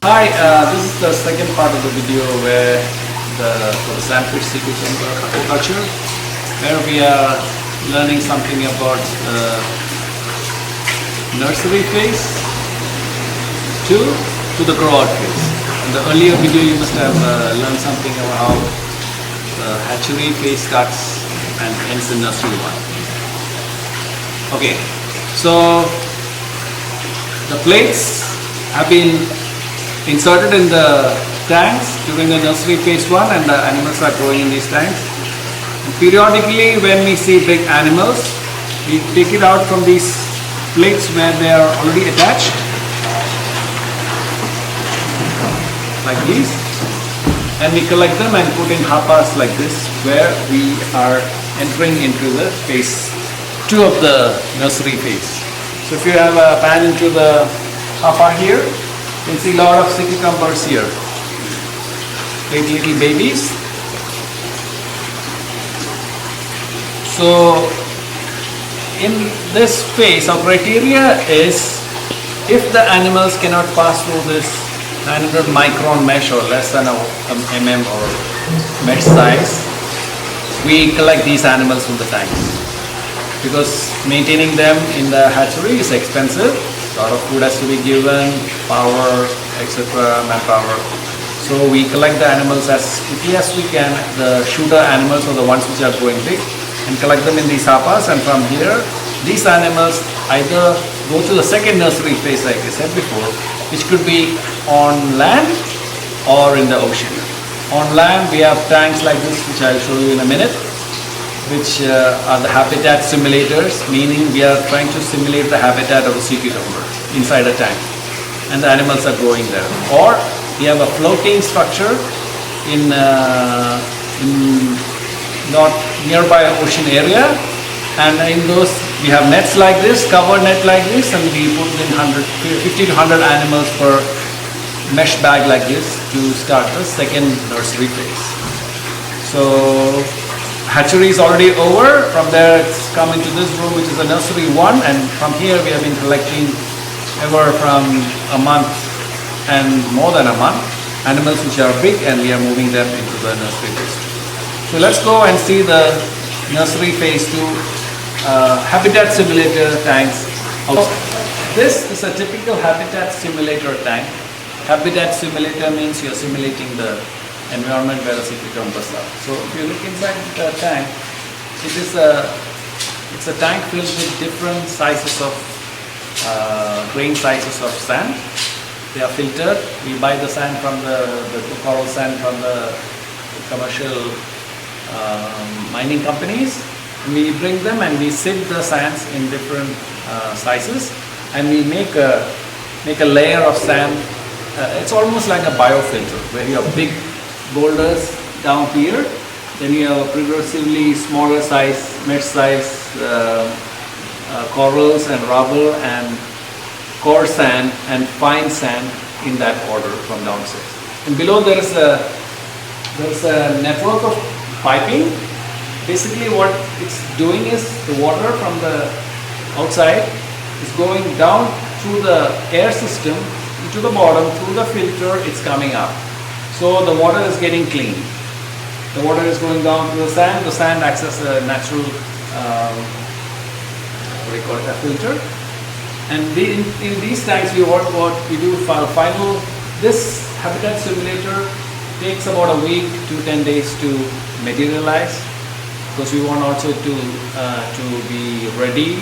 Hi, this is the second part of the video where for the Sandfish cucumber aquaculture, where we are learning something about nursery phase to the grow out phase. In the earlier video you must have learned something about how the hatchery phase starts and ends in nursery one. Okay, so the plates have been inserted in the tanks during the nursery phase 1 and the animals are growing in these tanks. And periodically when we see big animals, we take it out from these plates where they are already attached, like these, and we collect them and put in hoppas like this, where we are entering into the phase 2 of the nursery phase. So if you have a pan into the hoppa here, you can see a lot of sea cucumbers here, little babies. So in this phase, our criteria is if the animals cannot pass through this 900 micron mesh or less than a mm or mesh size, we collect these animals from the tanks, because maintaining them in the hatchery is expensive. A lot of food has to be given, power, etc., manpower. So we collect the animals as quickly as we can, the shooter animals or the ones which are growing big, and collect them in these hoppas, and from here these animals either go to the second nursery phase like I said before, which could be on land or in the ocean. On land we have tanks like this, which I will show you in a minute, which are the habitat simulators, meaning we are trying to simulate the habitat of a sea cucumber inside a tank, and the animals are growing there. Or we have a floating structure in not nearby ocean area, and in those we have nets like this, cover net like this, and we put in 50 to 100 animals per mesh bag like this to start the second nursery phase. So hatchery is already over. From there it's come into this room, which is a nursery 1, and from here we have been collecting ever from a month and more than a month animals which are big, and we are moving them into the nursery phase 2. So let's go and see the nursery phase 2 habitat simulator tanks outside. This is a typical habitat simulator tank. Habitat simulator means you are simulating the environment where the sea cucumbers are. So if you look inside the tank, it's a tank filled with different sizes of grain sizes of sand. They are filtered. We buy the sand from the coral sand from the commercial mining companies. We bring them and we sieve the sands in different sizes, and we make a layer of sand. It's almost like a biofilter, where you have big boulders down here, then you have a progressively smaller size, mesh size corals and rubble and core sand and fine sand in that order from downstairs. And below there is a network of piping. Basically what it's doing is the water from the outside is going down through the air system into the bottom, through the filter it's coming up. So the water is getting clean. The water is going down to the sand acts as a natural a filter. And in these tanks what we do for final, this habitat simulator takes about a week to 10 days to materialize, because we want also to be ready,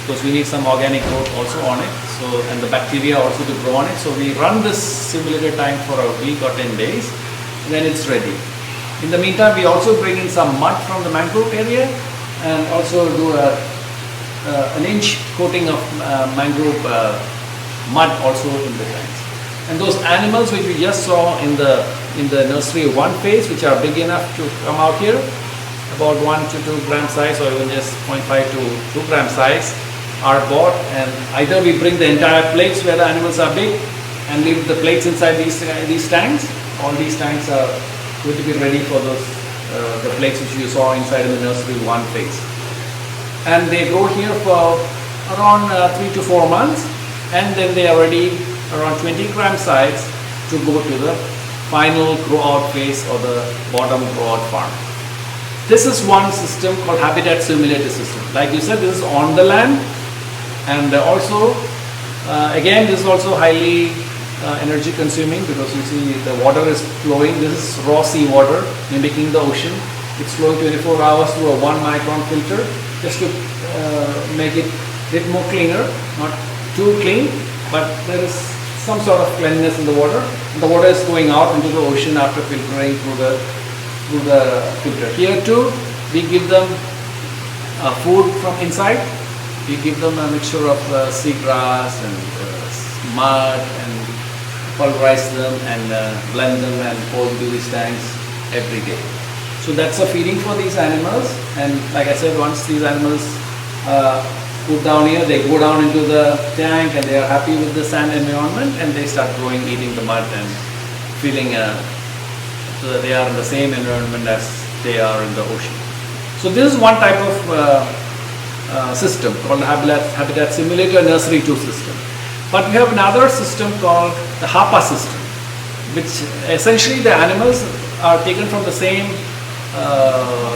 because we need some organic growth also on it, so, and the bacteria also to grow on it. So we run this simulator tank for a week or 10 days, and then it's ready. In the meantime, we also bring in some mud from the mangrove area and also do an inch coating of mangrove mud also in the tanks. And those animals which we just saw in the nursery 1 phase, which are big enough to come out here, about 1 to 2 gram size, or even just 0.5 to 2 gram size, are bought, and either we bring the entire plates where the animals are big and leave the plates inside these tanks. All these tanks are going to be ready for those the plates which you saw inside in the nursery 1 phase. And they go here for around 3 to 4 months, and then they are ready around 20 gram size, to go to the final grow out phase or the bottom grow out farm. This is one system called habitat simulator system. Like you said, this is on the land, and also again this is also highly energy consuming, because you see the water is flowing. This is raw sea water mimicking the ocean. It's flowing 24 hours through a 1 micron filter, just to make it a bit more cleaner, not too clean, but there is some sort of cleanliness in the water. And the water is going out into the ocean after filtering through the filter. Here too, we give them food from inside. We give them a mixture of seagrass and mud, and pulverize them and blend them and pour into these tanks every day. So that's a feeding for these animals. And like I said, once these animals put down here, they go down into the tank and they are happy with the sand environment, and they start growing, eating the mud and feeling so that they are in the same environment as they are in the ocean. So this is one type of system called the Habitat Simulator Nursery 2 system. But we have another system called the HAPA system, which essentially the animals are taken from the same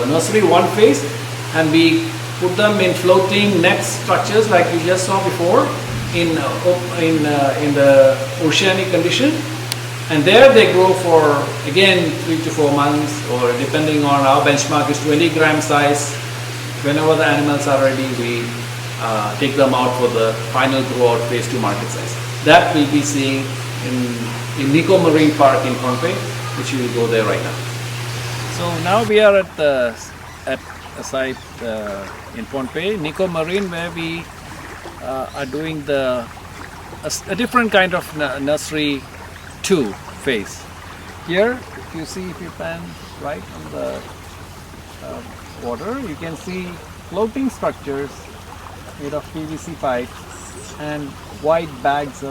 nursery 1 phase, and we put them in floating net structures like we just saw before in the oceanic condition, and there they grow for again 3 to 4 months, or depending on our benchmark is 20 gram size. Whenever the animals are ready, we take them out for the final grow out phase to market size. That we'll be seeing in Nico Marine Park in Pohnpei, which we will go there right now. So now we are at a site in Pohnpei, Nico Marine, where we are doing a different kind of nursery 2 phase. Here, if you see, if you pan right on the water, you can see floating structures made of PVC pipes and white bags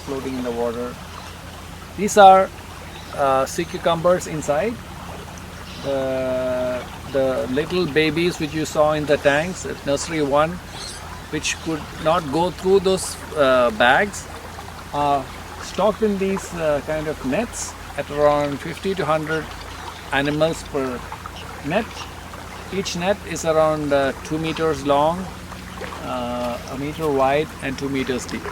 floating in the water. These are sea cucumbers inside. The little babies which you saw in the tanks at nursery 1, which could not go through those bags, are stocked in these kind of nets at around 50 to 100 animals per net. Each net is around 2 meters long, a meter wide and 2 meters deep.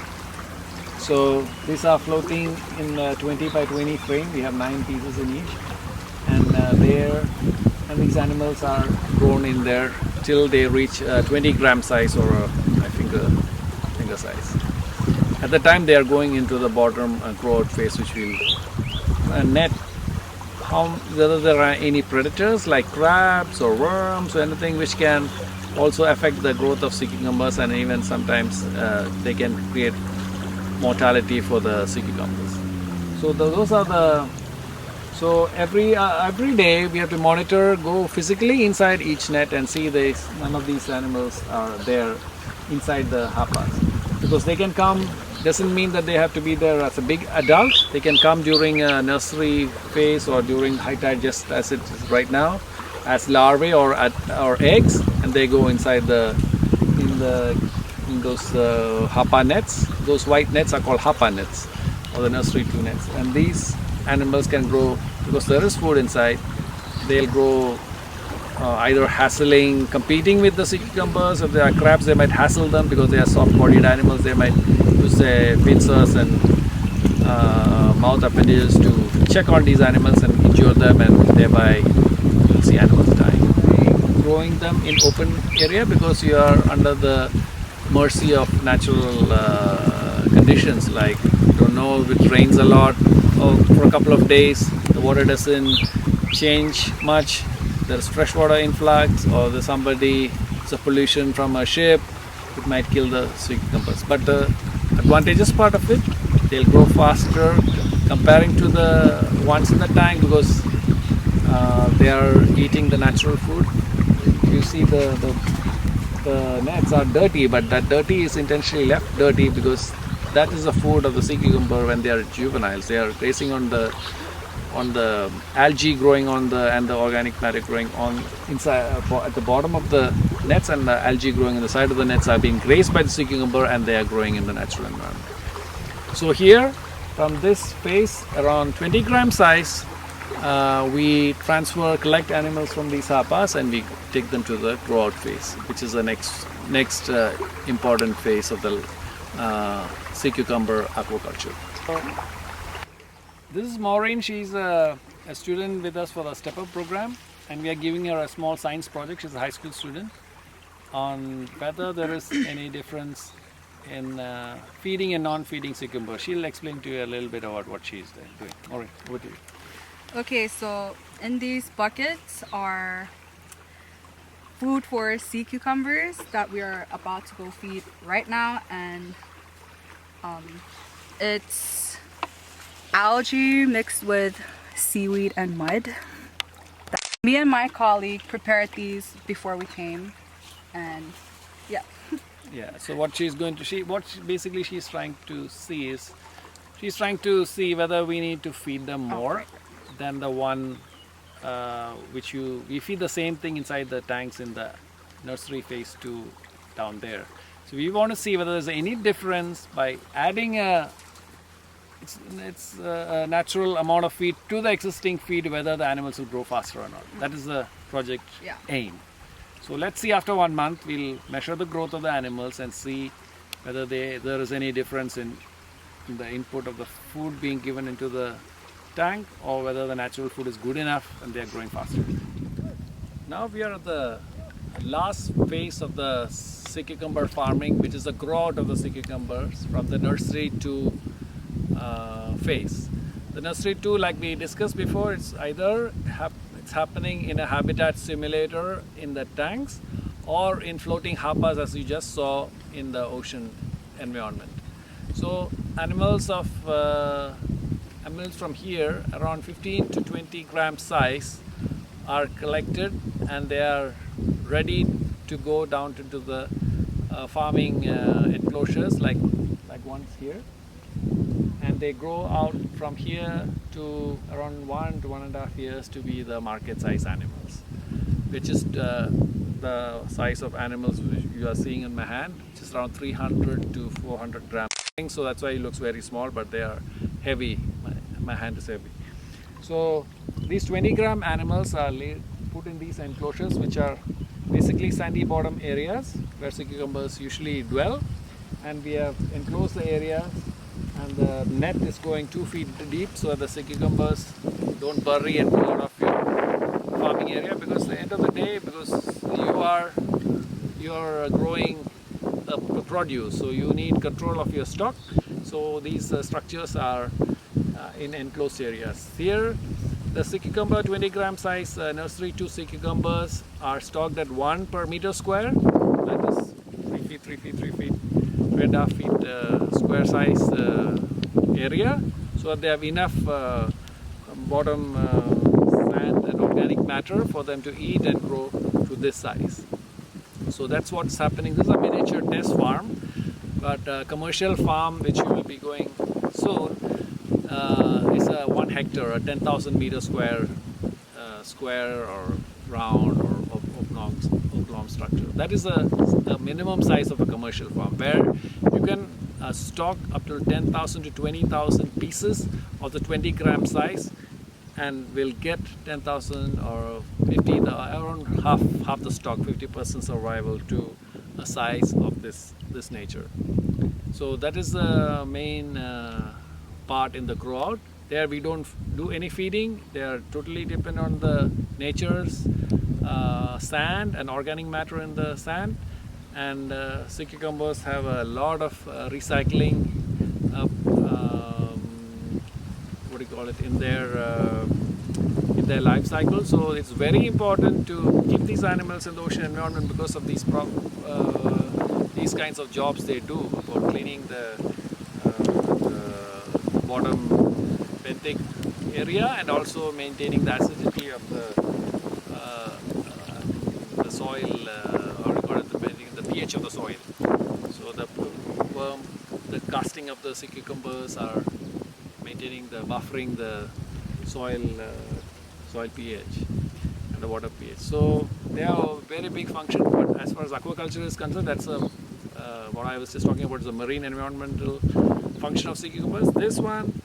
So these are floating in 20 by 20 frame. We have 9 pieces in each, and these animals are grown in there till they reach 20 gram size, or a finger size. At the time they are going into the bottom grow out phase, which will net whether there are any predators like crabs or worms or anything which can also affect the growth of sea cucumbers, and even sometimes they can create mortality for the sea cucumbers. So those are the. So every day we have to monitor, go physically inside each net and see none of these animals are there inside the hapas, because they can come. Doesn't mean that they have to be there as a big adult. They can come during a nursery phase or during high tide, just as it is right now, as larvae or eggs, and they go inside in those hapa nets. Those white nets are called hapa nets, or the nursery 2 nets. And these animals can grow, because there is food inside. They'll grow either competing with the sea cucumbers. If there are crabs, they might hassle them because they are soft-bodied animals. They might use pincers and mouth appendages to check on these animals and injure them, and thereby you'll see animals dying. Growing them in open area because you are under the mercy of natural conditions, like you don't know if it rains a lot or for a couple of days the water doesn't change much, there's freshwater influx, or there's a pollution from a ship, it might kill the sea cucumbers. But the advantageous part of it, they'll grow faster comparing to the ones in the tank, because they are eating the natural food. You see the nets are dirty, but that dirty is intentionally left dirty because that is the food of the sea cucumber when they are juveniles. They are grazing on the algae growing and the organic matter growing on inside at the bottom of the nets, and the algae growing on the side of the nets are being grazed by the sea cucumber, and they are growing in the natural environment. So here From this phase, around 20 gram size, we collect animals from these hapas and we take them to the grow out phase, which is the next important phase of the sea cucumber aquaculture. So, this is Maureen. She's a student with us for the Step Up program, and we are giving her a small science project. She's a high school student on whether there is any difference in feeding and non-feeding cucumber. She'll explain to you a little bit about what she's doing. All right, over to you. Okay, so in these buckets are food for sea cucumbers that we are about to go feed right now, and it's algae mixed with seaweed and mud. Me and my colleague prepared these before we came, and yeah. Yeah, so what she's basically she's trying to see is, she's trying to see whether we need to feed them more than the one we feed the same thing inside the tanks in the nursery phase 2 down there. So we want to see whether there's any difference by adding a natural amount of feed to the existing feed, whether the animals will grow faster or not. That is the project aim. So let's see, after 1 month we'll measure the growth of the animals and see whether there is any difference in the input of the food being given into the tank, or whether the natural food is good enough and they are growing faster. Now we are at the last phase of the sea cucumber farming, which is the grow out of the sea cucumbers from the nursery to phase. The nursery 2, like we discussed before, it's either it's happening in a habitat simulator in the tanks or in floating hapas, as you just saw in the ocean environment. So animals from here, around 15 to 20 gram size, are collected and they are ready to go down into the farming enclosures like ones here, and they grow out from here to around 1 to 1.5 years to be the market size animals, which is the size of animals which you are seeing in my hand, which is around 300 to 400 grams. So that's why it looks very small, but they are heavy. My hand is heavy. So these 20 gram animals are put in these enclosures, which are basically sandy bottom areas where sea cucumbers usually dwell, and we have enclosed the area, and the net is going 2 feet deep so that the sea cucumbers don't bury and pull out of your farming area, because at the end of the day, because you are growing the produce, so you need control of your stock. So these structures are in enclosed areas. Here the sea cucumber 20 gram size nursery 2 sea cucumbers are stocked at 1 per meter square, that is 3 feet, 3 feet, 3 feet, 3.5 feet square size area, so that they have enough bottom sand and organic matter for them to eat and grow to this size. So that's what's happening. This is a miniature test farm, but a commercial farm which we will be going soon is a 1 hectare, a 10,000 meter square or round or oblong structure. That is the minimum size of a commercial farm, where you can stock up to 10,000 to 20,000 pieces of the 20 gram size, and will get 10,000 or 50, around half the stock, 50% survival to a size of this nature. So that is the main part in the grow out. There we don't do any feeding. They are totally dependent on the nature's sand and organic matter in the sand, and sea cucumbers have a lot of recycling in their life cycle. So it's very important to keep these animals in the ocean environment because of these kinds of jobs they do for cleaning the bottom benthic area, and also maintaining the acidity of the soil, the pH of the soil. So the casting of the sea cucumbers are buffering the soil pH and the water pH. So they have a very big function. But as far as aquaculture is concerned, that's what I was just talking about, is the marine environmental function of sea cucumbers. This one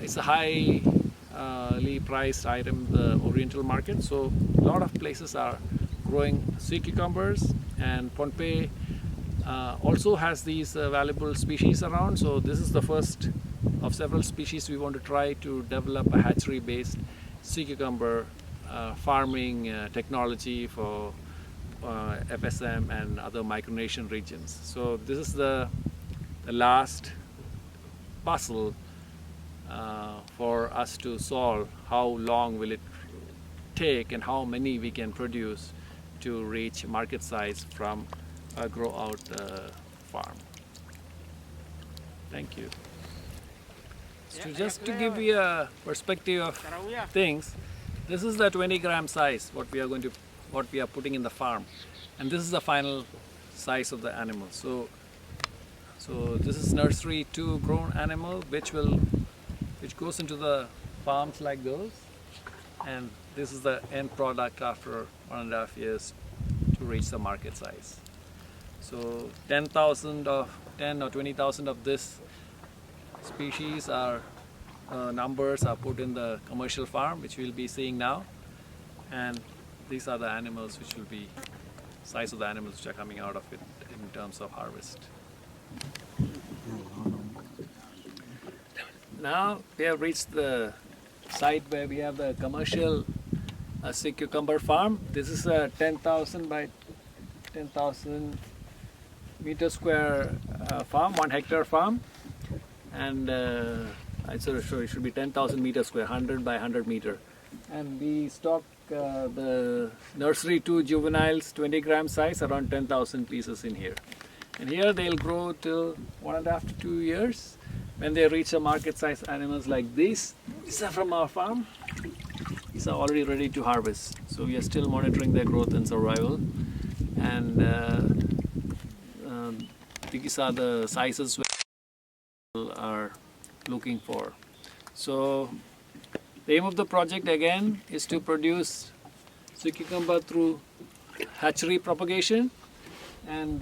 It's a highly priced item in the Oriental market. So a lot of places are growing sea cucumbers, and Pohnpei also has these valuable species around. So this is the first of several species we want to try to develop a hatchery-based sea cucumber farming technology for FSM and other Micronesian regions. So this is the last puzzle for us to solve. How long will it take and how many we can produce to reach market size from a grow out farm. Thank you. So just to give you a perspective of things, this is the 20-gram size what we are putting in the farm, and this is the final size of the animal. So this is nursery 2 grown animal which goes into the farms like those, and this is the end product after 1.5 years to reach the market size. So 10 or 20,000 of this species are numbers are put in the commercial farm, which we'll be seeing now, and these are the animals which will be size of the animals which are coming out of it in terms of harvest. Now we have reached the site where we have the commercial sea cucumber farm. This is a 10,000 by 10,000 meter square farm, 1 hectare farm, and it should be 10,000 meter square, 100 by 100 meter. And we stock the nursery 2 juveniles, 20-gram size, around 10,000 pieces in here. And here they'll grow till 1.5 to 2 years. When they reach a market size animals like these are from our farm. These are already ready to harvest. So we are still monitoring their growth and survival. And these are the sizes we are looking for. So the aim of the project again is to produce sea cucumber through hatchery propagation, and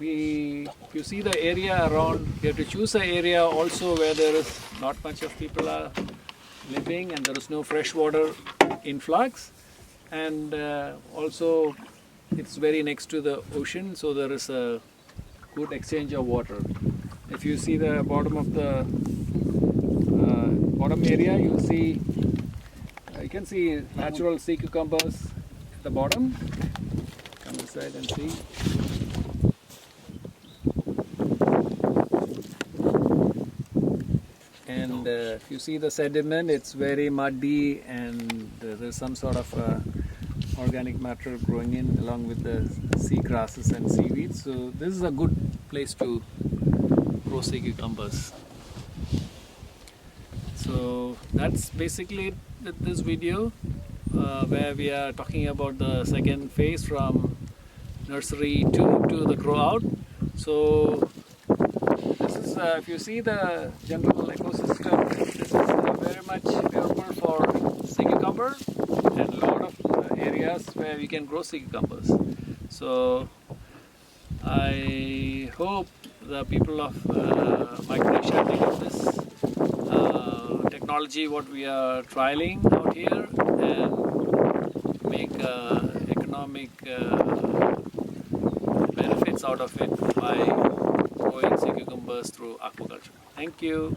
if you see the area around, we have to choose an area also where there is not much of people are living and there is no freshwater influx, and also it's very next to the ocean, so there is a good exchange of water. If you see the bottom of the bottom area, you can see natural sea cucumbers at the bottom. Come inside and see. And if you see the sediment, it's very muddy, and there's some sort of organic matter growing in along with the sea grasses and seaweeds. So this is a good place to grow sea cucumbers. So that's basically it with this video, where we are talking about the second phase from nursery 2 to the grow out. So this is, if you see the general ecosystem, this is very much favorable for sea cucumber, and a lot of areas where we can grow sea cucumbers. So I hope the people of Micronesia take up this technology what we are trialing out here and make economic benefits out of it by growing sea cucumbers through aquaculture. Thank you.